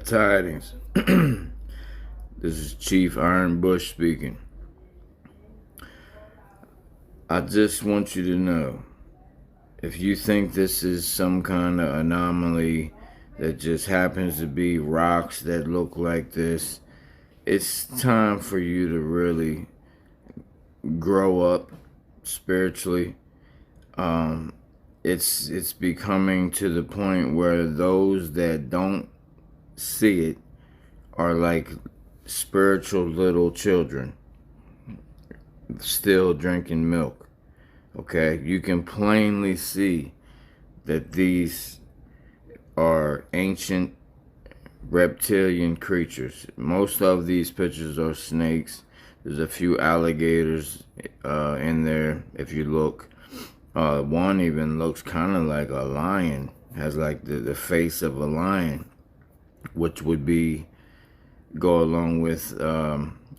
at Tidings. This is Chief Iron Bush speaking. I just want you to know, if you think this is some kind of anomaly that just happens to be rocks that look like this, it's time for you to really grow up spiritually. It's becoming to the point where those that don't see it are like spiritual little children still drinking milk. Okay, you can plainly see that these are ancient reptilian creatures. Most of these pictures are snakes. There's a few alligators in there if you look. One even looks kind of like a lion, has like the face of a lion, which would go along with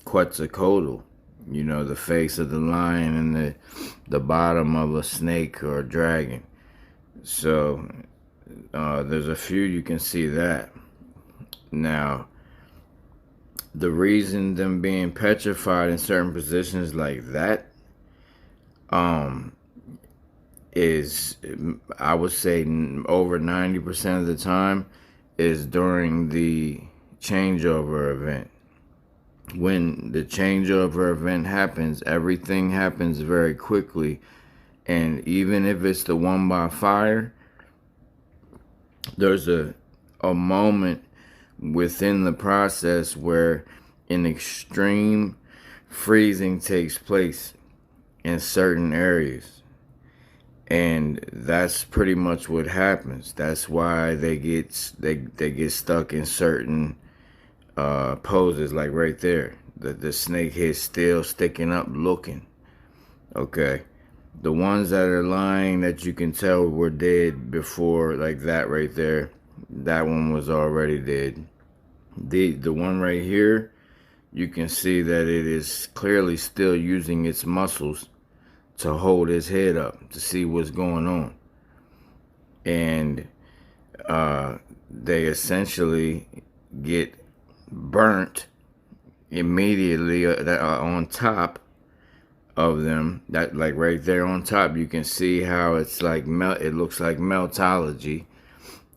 Quetzalcoatl, you know, the face of the lion and the bottom of a snake or a dragon. So there's a few you can see that. Now, the reason them being petrified in certain positions like that is, I would say over 90% of the time, is during the changeover event. When the changeover event happens, everything happens very quickly. And even if it's the one by fire, there's a moment within the process where an extreme freezing takes place in certain areas. And that's pretty much what happens. That's why they get stuck in certain poses, like right there. The snake head still sticking up looking. Okay. The ones that are lying that you can tell were dead before, like that right there, that one was already dead. The one right here, you can see that it is clearly still using its muscles to hold his head up to see what's going on. And they essentially get burnt immediately on top of them. That, like right there on top, you can see how it's like it looks like meltology.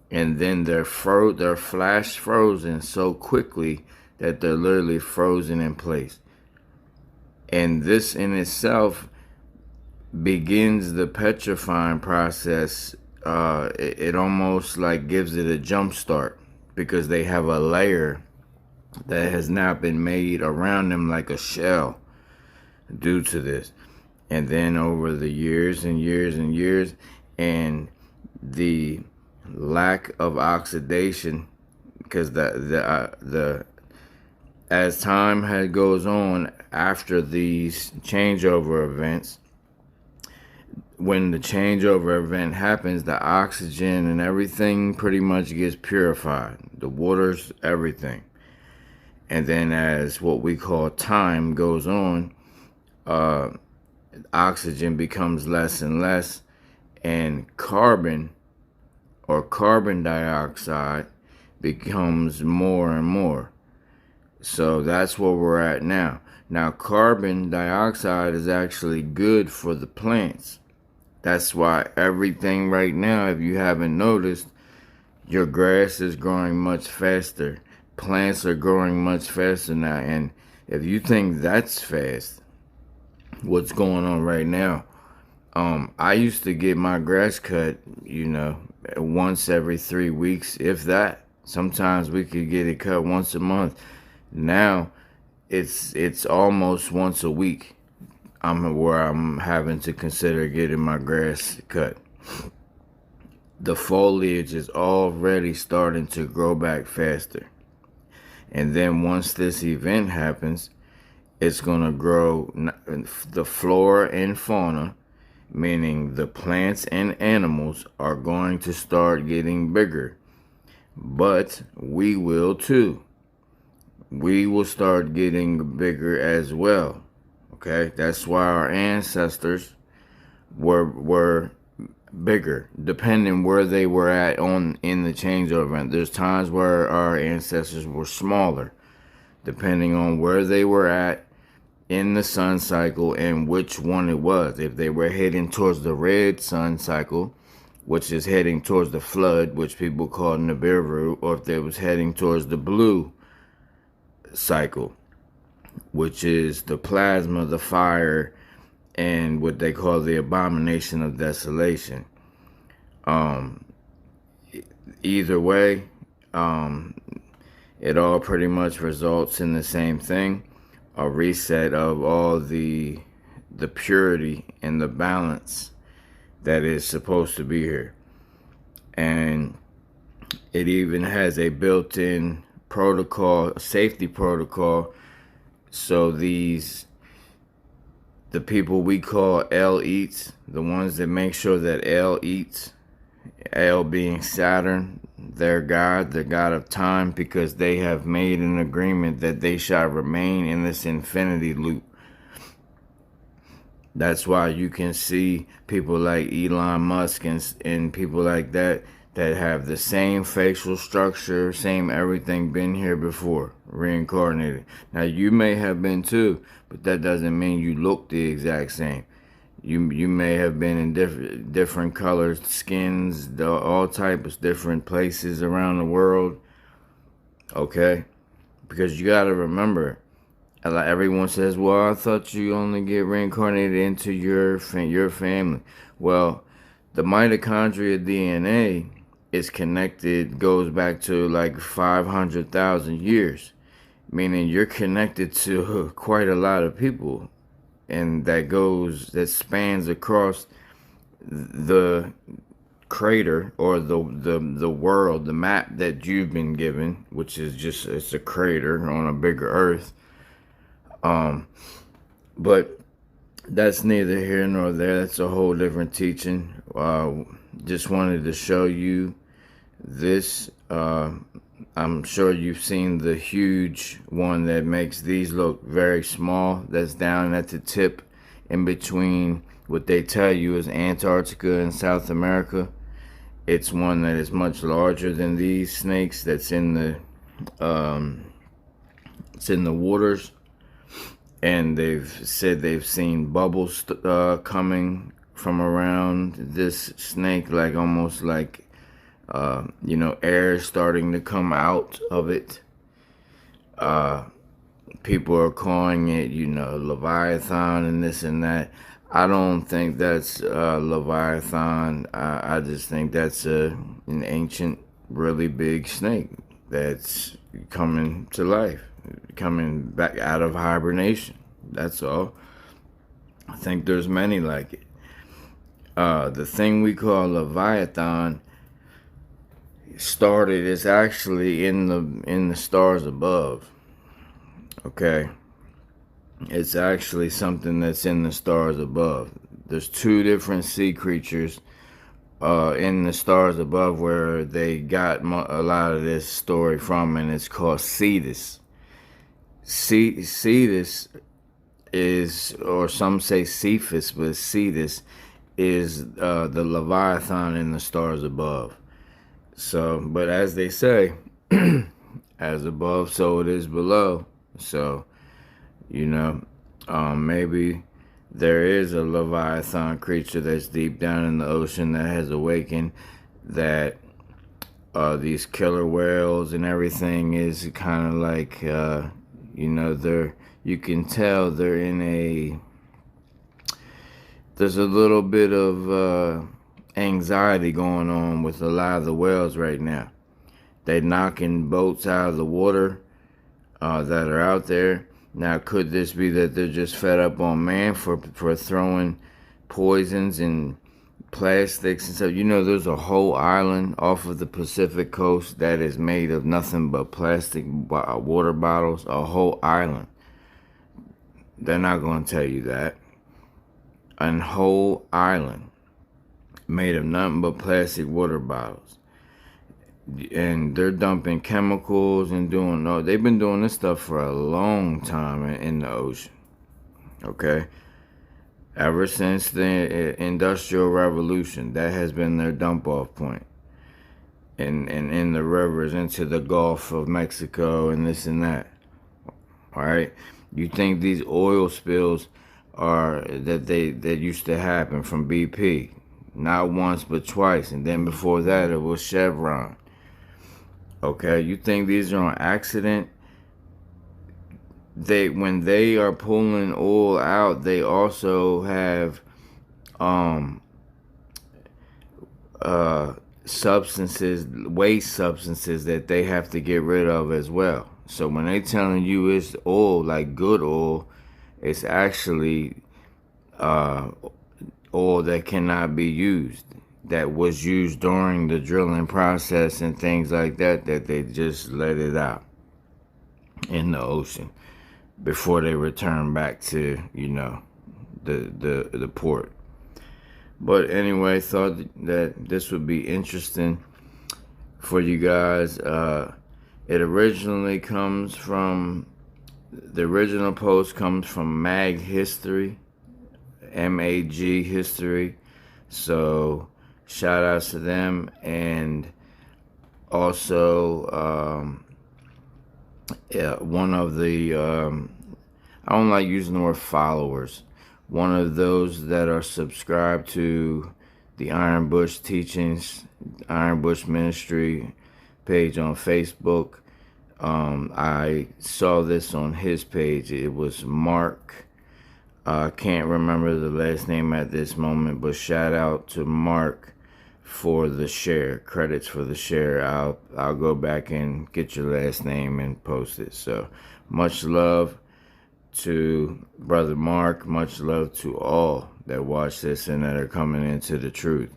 And then they're flash frozen so quickly that they're literally frozen in place. And this in itself begins the petrifying process. It almost like gives it a jump start, because they have a layer that has now been made around them like a shell due to this. And then over the years and years and years, and the lack of oxidation, because as time goes on after these changeover events, when the changeover event happens, the oxygen and everything pretty much gets purified. The waters, everything. And then as what we call time goes on, oxygen becomes less and less, and carbon or carbon dioxide becomes more and more. So that's where we're at now. Now, carbon dioxide is actually good for the plants. That's why everything right now, if you haven't noticed, your grass is growing much faster. Plants are growing much faster now. And if you think that's fast, what's going on right now? I used to get my grass cut, you know, once every 3 weeks, if that. Sometimes we could get it cut once a month. Now it's almost once a week. I'm having to consider getting my grass cut. The foliage is already starting to grow back faster. And then once this event happens, it's going to grow the flora and fauna, meaning the plants and animals, are going to start getting bigger. But we will too. We will start getting bigger as well. Okay, that's why our ancestors were bigger, depending where they were at in the changeover event. There's times where our ancestors were smaller, depending on where they were at in the sun cycle and which one it was. If they were heading towards the red sun cycle, which is heading towards the flood, which people call Nibiru, or if they was heading towards the blue cycle, which is the plasma, the fire, and what they call the abomination of desolation. Either way, it all pretty much results in the same thing, a reset of all the purity and the balance that is supposed to be here. And it even has a built-in protocol, a safety protocol, so the people we call el-EATS, the ones that make sure that el-EATS, El being Saturn, their god, the god of time, because they have made an agreement that they shall remain in this infinity loop. That's why you can see people like Elon Musk and people like that have the same facial structure, same everything, been here before, reincarnated. Now, you may have been too, but that doesn't mean you look the exact same. You may have been in different colors, skins, all types of different places around the world. Okay? Because you got to remember, like everyone says, well, I thought you only get reincarnated into your family. Well, the mitochondria DNA is connected, goes back to like 500,000 years, meaning you're connected to quite a lot of people, and that spans across the crater or the world, the map that you've been given, which is just, it's a crater on a bigger Earth. But that's neither here nor there. That's a whole different teaching. Just wanted to show you this. I'm sure you've seen the huge one that makes these look very small. That's down at the tip in between what they tell you is Antarctica and South America. It's one that is much larger than these snakes. That's in the it's in the waters. And they've said they've seen bubbles coming from around this snake, like almost like, air starting to come out of it. People are calling it, Leviathan and this and that. I don't think that's Leviathan. I just think that's an ancient, really big snake that's coming to life, coming back out of hibernation. That's all. I think there's many like it. The thing we call Leviathan started is actually in the stars above. Okay, it's actually something that's in the stars above. There's two different sea creatures in the stars above where they got a lot of this story from, and it's called Cetus. Cetus is, or some say Cephas, but Cetus is the Leviathan in the stars above. So, but as they say, as above, so it is below. So, maybe there is a Leviathan creature that's deep down in the ocean that has awakened, that these killer whales and everything is kind of like, you can tell they're in there's a little bit of anxiety going on with a lot of the whales right now. They're knocking boats out of the water that are out there. Now, could this be that they're just fed up on man for throwing poisons and plastics and stuff? There's a whole island off of the Pacific coast that is made of nothing but plastic water bottles. A whole island. They're not going to tell you that. A whole island made of nothing but plastic water bottles. And they're dumping chemicals and they've been doing this stuff for a long time in the ocean. Okay? Ever since the Industrial Revolution, that has been their dump-off point. And in the rivers into the Gulf of Mexico and this and that. All right, you think these oil spills are that used to happen from BP? Not once but twice, and then before that it was Chevron. Okay, you think these are on accident? When they are pulling oil out, they also have substances, waste substances that they have to get rid of as well. So when they telling you it's oil, like good oil, it's actually oil that cannot be used, that was used during the drilling process and things like that, that they just let it out in the ocean before they return back to, you know, the port. But anyway, thought that this would be interesting for you guys. It originally comes from, the original post comes from Mag History, MAG History. So shout outs to them. And also one of the, I don't like using the word followers, one of those that are subscribed to the Iron Bush Teachings, Iron Bush Ministry page on Facebook. I saw this on his page. It was Mark. I can't remember the last name at this moment, but shout out to Mark for the share. Credits for the share. I'll go back and get your last name and post it. So much love to Brother Mark. Much love to all that watch this and that are coming into the truth.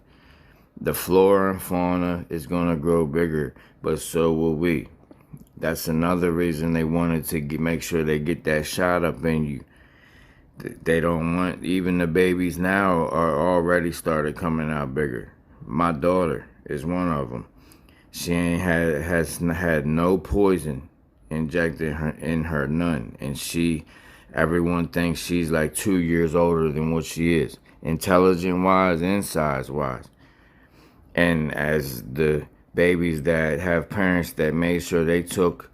The flora and fauna is going to grow bigger, but so will we. That's another reason they wanted to make sure they get that shot up in you. They don't want, even the babies now are already started coming out bigger. My daughter is one of them. She has had no poison injected in her, none. And everyone thinks she's like 2 years older than what she is, intelligent wise and size wise. And as the babies that have parents that made sure they took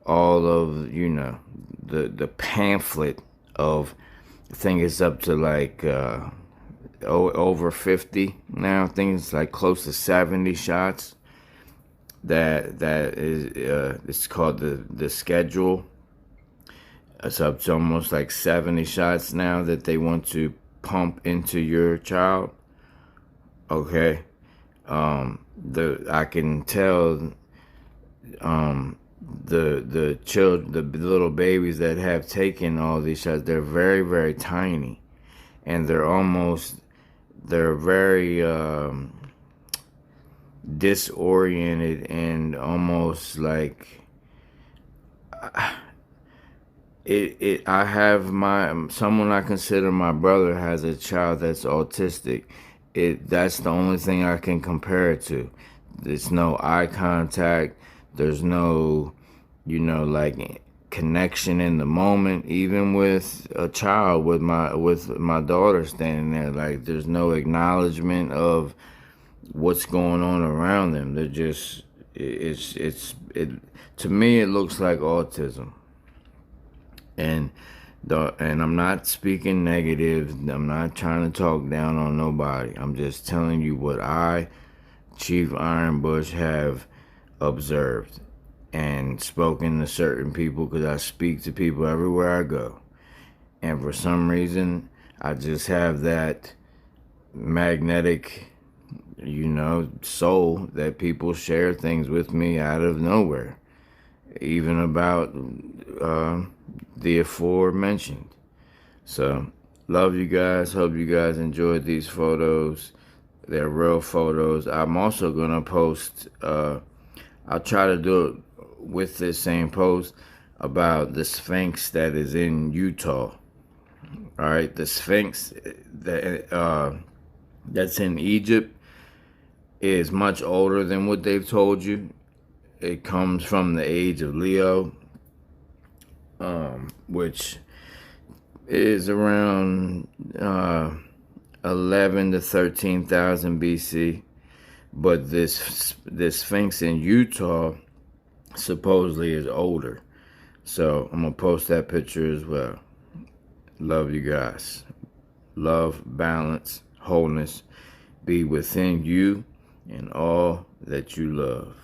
all of, you know, the pamphlet of, I think it's up to like over 50 now. I think it's like close to 70 shots. That is it's called the schedule. It's up to almost like 70 shots now that they want to pump into your child. Okay. I can tell the children, the little babies that have taken all these shots, they're very, very tiny, and they're very disoriented and almost like I have someone I consider my brother has a child that's autistic. That's the only thing I can compare it to. There's no eye contact. There's no, you know, like connection in the moment. Even with a child, with my daughter standing there, like there's no acknowledgement of what's going on around them. They're just, to me it looks like autism. And I'm not speaking negative. I'm not trying to talk down on nobody. I'm just telling you what I, Chief Iron Bush, have observed and spoken to certain people, because I speak to people everywhere I go. And for some reason, I just have that magnetic, you know, soul that people share things with me out of nowhere. Even about the aforementioned. So, love you guys. Hope you guys enjoyed these photos. They're real photos. I'm also going to post, I'll try to do it with this same post, about the Sphinx that is in Utah. Alright, the Sphinx that's in Egypt is much older than what they've told you. It comes from the age of Leo, which is around 11 to 13,000 BC, but this Sphinx in Utah supposedly is older. So I'm gonna post that picture as well. Love you guys. Love, balance, wholeness be within you and all that you love.